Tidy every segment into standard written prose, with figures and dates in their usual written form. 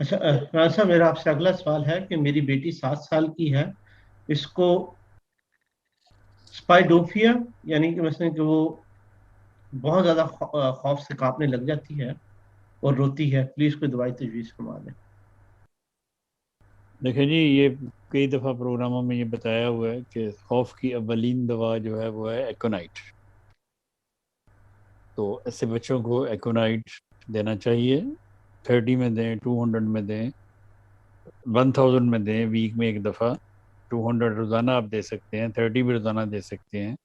اچھا رانا صاحب، میرا آپ سے اگلا سوال ہے کہ میری بیٹی 7 سال کی ہے. اس کو اسپائڈوفیا، یعنی کہ مثلا کہ وہ بہت زیادہ خوف سے کانپنے لگ جاتی ہے اور روتی ہے. پلیز کوئی دوائی تجویز فرما دیں. دیکھیں جی، یہ کئی دفعہ پروگراموں میں یہ بتایا ہوا ہے کہ خوف کی اولین دوا جو ہے وہ ہے ایکونائٹ. تو ایسے بچوں کو ایکونائٹ دینا چاہیے. 30 میں دیں، 200 میں دیں، 1000 میں دیں، ویک میں ایک دفعہ. 200 روزانہ آپ دے سکتے ہیں، 30 بھی روزانہ دے سکتے ہیں.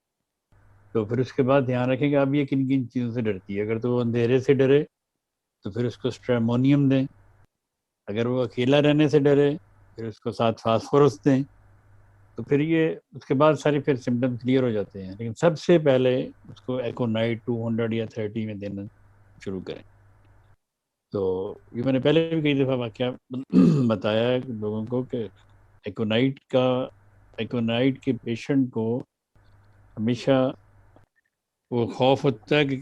تو پھر اس کے بعد دھیان رکھیں کہ اب یہ کن کن چیزوں سے ڈرتی ہے. اگر تو وہ اندھیرے سے ڈرے تو پھر اس کو اسٹریمونیم دیں. اگر وہ اکیلا رہنے سے ڈرے پھر اس کو ساتھ فاسفورس دیں. تو پھر یہ اس کے بعد سارے پھر سمٹم کلیئر ہو جاتے ہیں. لیکن سب سے پہلے اس کو ایکونائٹ 200 یا 30 میں دینا شروع کریں. تو یہ میں نے پہلے بھی کئی دفعہ واقعہ بتایا ہے لوگوں کو کہ ایکونائٹ کے پیشنٹ کو ہمیشہ وہ خوف ہوتا ہے کہ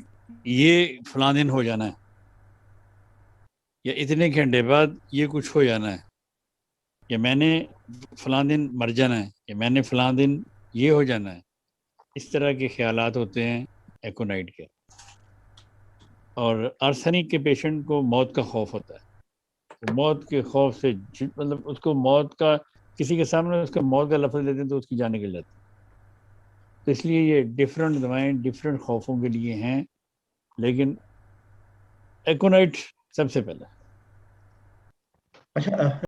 یہ فلاں دن ہو جانا ہے، یا اتنے گھنٹے بعد یہ کچھ ہو جانا ہے، یا میں نے فلاں دن مر جانا ہے، یا میں نے فلاں دن یہ ہو جانا ہے. اس طرح کے خیالات ہوتے ہیں ایکونائٹ کے. اور آرسینک کے پیشنٹ کو موت کا خوف ہوتا ہے. موت کے خوف سے مطلب اس کو موت کا، کسی کے سامنے اس کا موت کا لفظ لیتے ہیں تو اس کی جان نکل جاتی ہے. تو اس لیے یہ ڈفرینٹ دوائیں ڈفرینٹ خوفوں کے لیے ہیں، لیکن ایکونائٹ سب سے پہلے. اچھا